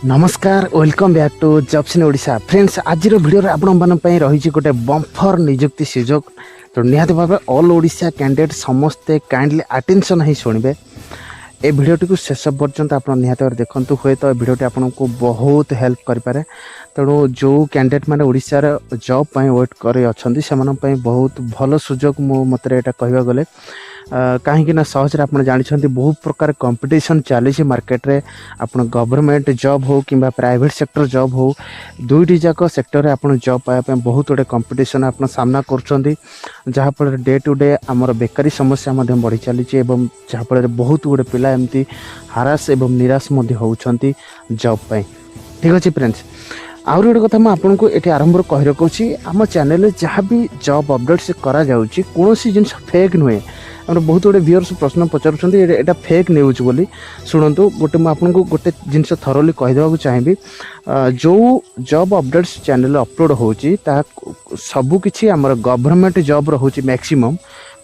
नमस्कार welcome back to jobs in Odisha friends. आज video आपण रही गोटे बम्फर नियुक्ति सुजोग तो निहाती भाव ऑल ओडिशा कैंडिडेट समस्ते काइंडली अटेंशन ही शुणवे ए भिडटी को शेष पर्यंत आप निहाती भाव देखते हुए तो भिडटी आपको बहुत हेल्प करें। तेणु जो कैंडिडेट मैंने ओडिशार जॉब पर वेट कर बहुत भल सुजोग मो मत कहवा गले कहीं सहजरे आप जानते बहुत प्रकार कंपटीशन चली मार्केट रे आप गवर्नमेंट जॉब हो कि प्राइवेट सेक्टर जॉब हो दुईटी जाक सेक्टर आप जॉब पाइबा बहुत गुटे कंपटीशन आप सामना कर डे टू डे आमर बेकारी समस्या बढ़ी चली जहाँफल बहुत गुटे पिला एमती हारास एवं निराश होती जॉब पाई। ठीक अच्छे फ्रेंड्स, आउर गोटे कथा मुझे ये आरंभ कही रखुच्छी आम चैनल जहाँ भी जॉब अपडेट्स करा कौन जिन फेक नुहे आम बहुत गुटे व्यूअर्स प्रश्न पचार फेक न्यूज बोली शुणु गोटे मुझे गोटे जिनस थरोली कहीदेवा चाहिए जो जॉब अपडेट्स चैनल अपलोड होची सबकि आम गवर्नमेंट जॉब रोचे मैक्सिमम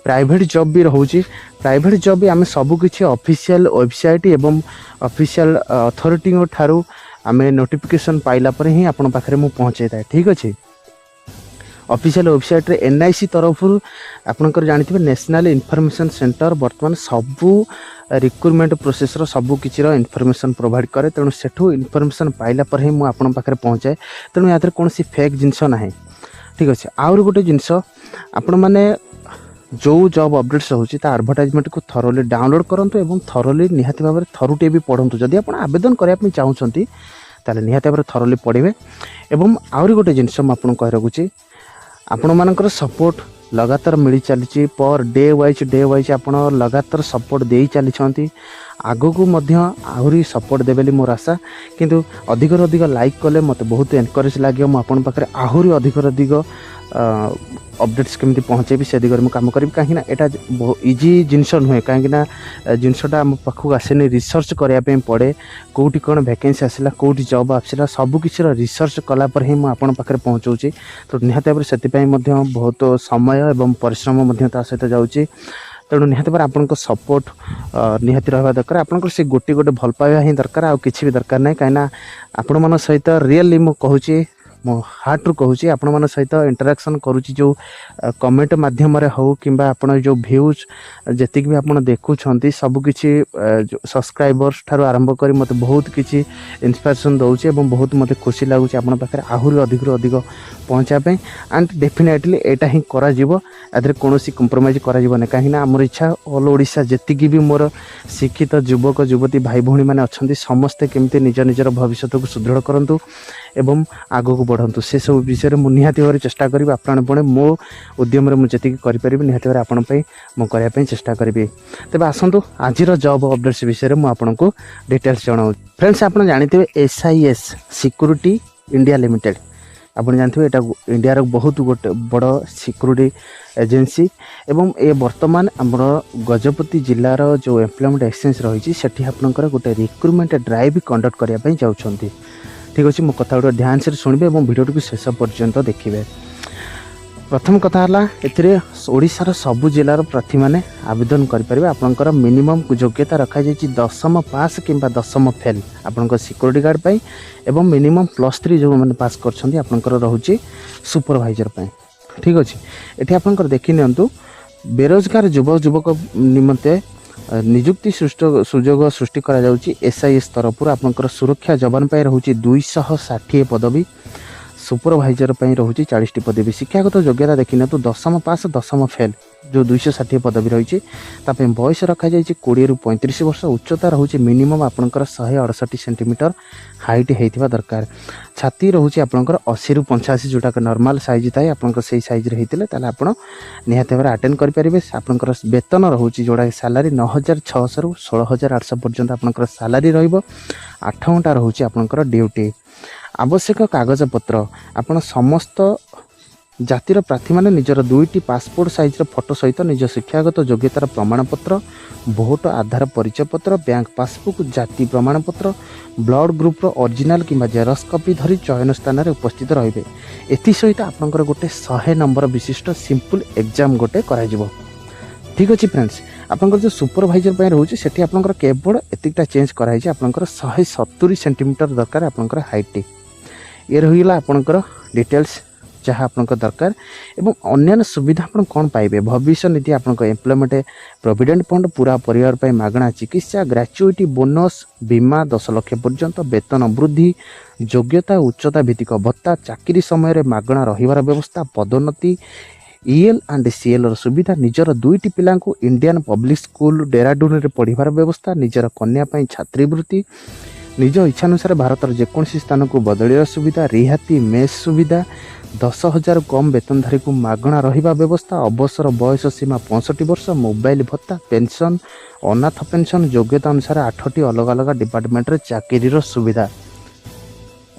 प्राइवेट जॉब भी रोचे प्राइवेट जॉब भी आम सबकि ऑफिशियल वेबसाइट एवं ऑफिशियल अथॉरिटी ठारू आम नोटिफिकेशन पाइला पर ही आपण पाखे मुझे पहुँचे था। ठीक अच्छे, ऑफिशियल वेबसाइट रे एनआईसी तरफ आपंकर जानते नेशनल इनफॉरमेशन सेंटर बर्तमान सबू रिक्रुटमेंट प्रोसेस सबू किसी इनफॉरमेशन प्रोवाइड करे। तेणु सेठू इनफॉरमेशन पाइला पर ही मुझे पाखे पहुँचाए। तेणु या कौन फेक जिनस ना। ठीक अच्छे, आउर गोटे जिनस आपण मैंने जो जॉब अपडेट्स होची ता एडवर्टाइजमेंट को थरोली डाउनलोड करंतु एवं थरोली निहाती भाव थरुटे भी पढ़ंतु। जदि आप आवेदन करने चाहूँगी ताले निहाती भाव थरोली पढ़े। एवं आउरी गोटे जिनस मुझे कही रखुच्छी आपण मानकर सपोर्ट लगातार मिली चली पर डे वाइज आपण लगातार सपोर्ट दे चली आगो को आहरी सपोर्ट देबेली मोर आशा। किंतु अधिक अधिक लाइक कले मत बहुत एनकरेज लगे मुझे पाखे आहरी अधिक अपडेट्स केमती पहुँचेबी से दिगरे मुझे कम करी कहीं यहाँ इजी जिनस नुहे कहीं जिनसटा आम पाखक आसेनि रिसर्च करने पड़े कौटी कौन वैकेंसी आसला कौटी जॉब आसला सबकिछ रिसर्च कलापर ही मुझे पाखे पहुँचाऊँगी। तो निहाती भाव से बहुत समय एवं परिश्रम सहित जाऊँगी। तेणु निहाती भाव आपण सपोर्ट निहाती रहा दरकार आपंकर से गोटे गोटे भल पाइबा ही दरकार आउ किछि भी दरकार नहीं कहीं आपण मन सहित रियली मु कहूँ मो हार्ट रू कहूँ आपण मन सहित इंटराक्शन करुँची जो कमेंट माध्यम हो कि जो व्यूज जी भी आप देखुं सबकि सब्सक्राइबर्स ठारू आरंभ कर मत बहुत किसी इंस्पिरेशन दौचे और बहुत मत खुशी लगुच आप पाखे आहरी अधिक अधिक पहुँचापी एंड डेफिनेटली एटा ही करा कौन कंप्रोमाइज करा कहीं आमर इच्छा ऑल ओडिशा जी भी मोर शिक्षित युवक युवती भाई भौणी मैंने अच्छा समस्ते केमती निज निजर भविष्य को सुदृढ़ करूँ एवं आगो को बढ़ंतु से सब विषय में निहाती भाव चेष्टा करी आपने मो उद्यम मुझे करें निहाती भाव आपंपाई मुझे चेष्टा करी। तेज आसतु आज जॉब अपडेट्स विषय में आपको डिटेल्स जनाऊँ। फ्रेंड्स आप जानते SIS सिक्योरिटी इंडिया लिमिटेड आप जानते हैं इंडिया बहुत गोटे बड़ सिक्योरिटी एजेंसी एवं ए वर्तमान आमर गजपति जिलार जो एम्प्लॉयमेंट एक्सचेंज रही है आपंकर गोटे रिक्रुटमेंट ड्राइव कंडक्ट करने जाऊँगी। ठीक अच्छे, मो कथा गुड़ा ध्यान से शुणवे और भिडियो को शेष पर्यंत देखिए। प्रथम कथा है ओडिशार सबु जिलार प्रार्थी मैंने आवेदन करेंगे। आपंकर मिनिमम योग्यता रखा जाए 10वीं पास कि 10वीं फेल आपंकर सिक्योरिटी गार्ड पाई एवं मिनिमम +3 जो मैंने पास कर रोचे सुपरवाइजर पाई। ठीक अच्छे, ये आपंकर देखी नियंतु बेरोजगार युवक युवक निमंते नियुक्ति सुजोग सृष्टि करा जाउची SIS तरफ आपंकर सुरक्षा जवान पाई रोचे 260 पदवी सुपरवाइजर पाई रोचे 40 पदवी। शिक्षागत योग्यता देखी ना तो 10वीं पास 10वीं फेल जो 260 पदवी रही है बयस रखा जाए 20 ରୁ 35 वर्ष उच्चता रोचे मिनिमम आपंकर 168 सेंटीमीटर हाइट होता दरकार। छाती रोचे आपंकर 80 ରୁ 85 जोटा नॉर्मल साइज थाए आपंकर से साइज होते आप निहाती भाव अटेंड करेंगे। आपंकर वेतन रोचे जोड़ा सैलरी 9,600 ରୁ 16,800 पर्यंत आपंकर सैलरी रो8 घंटा रोचे आपंकर ड्यूटी। आवश्यक कागजपत्र आपण समस्त जातिर प्रार्थी मैंने निजर 2टी पासपोर्ट साइज फोटो सहित निज शिक्षागत योग्यतार प्रमाणपत्र भोट आधार परिचय पत्र बैंक पासबुक जाति प्रमाणपत्र ब्लड ग्रुप ओरिजिनल कि जेरक्स कॉपी धरी चयन स्थान में उपस्थित रहिबे। एथि सहित आपंकर गोटे 100 नंबर विशिष्ट सिंपल एग्जाम गोटे करा। ठीक अच्छे फ्रेंड्स, आपंकर जो सुपरभाइजर रोचे से आपंकर केवल एतिकटा चेंज कराई आपंकर 170 सेंटीमीटर दरकार आपंकर हाइट ये रहीगला आपंकर डिटेल्स जहाँ आपंकर दरकार एवं अन्य सुविधा आप कौन पाइबे भविष्य निधि आपंकर एम्प्लॉयमेंट प्रोविडेंट फंड पूरा परिवार पर मागणा चिकित्सा ग्रेचुइटी बोनस बीमा 10 लाख पर्यंत वेतन वृद्धि योग्यता उच्चता भित्तिक भत्ता चाकरी समय मागणा रहिबार व्यवस्था पदोन्नति EL एंड CL सुविधा निजर 2टी पिला इंडियन पब्लिक स्कूल डेराडून रे पढ़िबार व्यवस्था निजर कन्या पई छात्रवृत्ति निज इच्छानुसार भारत जेकोसी स्थान को बदलिया सुविधा रिहाती मेस सुविधा 10,000 कम वेतनधारी को मागणा रहिबा व्यवस्था अवसर बयस सीमा 65 वर्ष मोबाइल भत्ता पेंशन अनाथ पेंशन योग्यता अनुसार 8टी अलग अलग डिपार्टमेंट रे चाकरीर सुविधा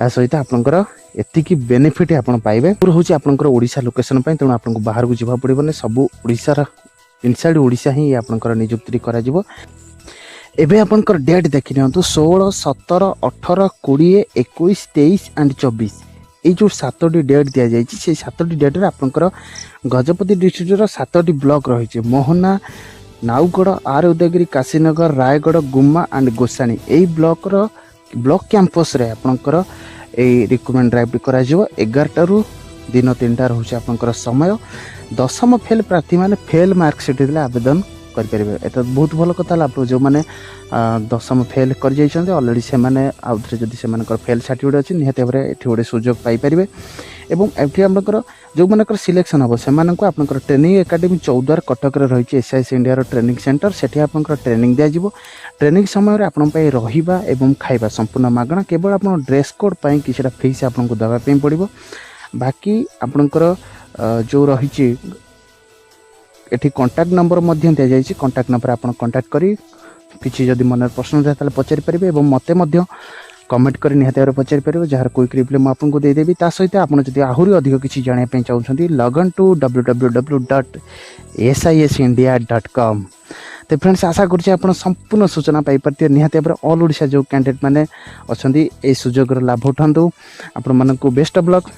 या सहित आपंकर एतिकी बेनिफिट आप पाइबे हूँ आपंकर ओडिशा लोकेशन तेणु आपको बाहर को जावा पड़ोनी सबू ओडिशार इनसाइड ओडिशा ही आपंकर नियुक्ति करा एबे आपंकर डेट देखि नियंतु 16 17 18 20 21 23 एंड 24 ये जो 7टी डेट दि जाइए से 7टी डेट रे आपंकर गजपति डिस्ट्रिक्टर 7टी ब्लॉक रही मोहना नाउगढ़ आर उदयगिरी काशीनगर रायगढ़ गुम्मा एंड गोसाणी यही ब्लॉक कैंपस रे आपंकर रिक्रुटमेंट ड्राइव करा 11 रु दिन 3टा रोचे आपंकर समय 10म फेल प्रार्थी माने फेल मार्कसीट आवेदन करें एत बहुत भल कथा आप जो मैंने 10म फेल कर अलरेडी से आउे जदि से फेल सर्टिफिकेट अच्छी निहती भाव ये गोटे सुजोग पाइपर एवं ये आपंकर जो मनकर सिलेक्शन हम से आपंकर ट्रेनिंग एकेडमी चौद्वार कटक रही SIS इंडिया ट्रेनिंग सेंटर से आपंकर ट्रेनिंग दिज्व ट्रेनिंग समय आपण रहिबा एवं खाइबा संपूर्ण मागणा केवल आप ड्रेस कोड पाई किसी फीस आपको देवाई पड़ो बाकी आपंकर जो रही एठी कांटेक्ट नंबर दि जाइए कांटेक्ट नंबर आप कांटेक्ट करी किसी जदि मन प्रश्न था पचारि पारे और मते कमेंट कर निहत पचारि पारे जार कोई रिप्लाई मुझे देदेवी ता सहित आप आहरी अधिक किसी जानापी चाहते लगन टू www.sisindia.com तो फ्रेंड्स आशा करुँ संपूर्ण सूचना पाइपर निहत भाव ऑल ओडिशा जो कैंडिडेट मैंने अच्छा ये सुजोग लाभ उठातु आपण को बेस्ट ऑफ लक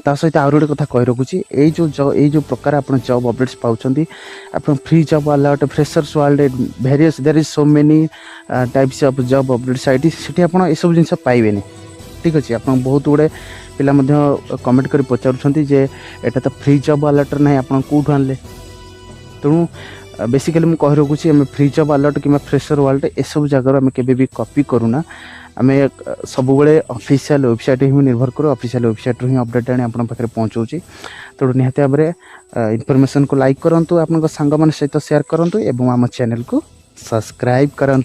ता सहित आउर गोटे कथा कही रखुची ये जो प्रकार आप जॉब अपडेट्स पाँच आप free job alert freshers world various there is so many types of job update site से आप सब जिन पाइबे ठीक अच्छे आप बहुत गुड़े पिला कमेंट कर पचारुंट जे एटा तो फ्री जॉब अलर्ट ना आप कौटू आनले तेणु बेसिकली मुझे कही रखुची आम फ्री जॉब अलर्ट कि फ्रेशर वर्ल्ड ये सब जगह आम के कॉपी करूना आम सब ऑफिशियल वेबसाइट ही निर्भर करूँ ऑफिशियल वेबसाइट ही अपडेट आनी आपन पाखे पहुँचाऊँ तेणु निहत भाव इनफॉरमेशन को लाइक करूँ आप सांग मान सहित शेयर करूँ और आम चैनल को सब्सक्राइब करूँ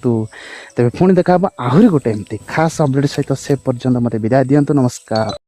तेज पुणी देखा आहरी गोटे एमती खास अपडेट सहित से पर्यंत मत विदाय दिंतु नमस्कार।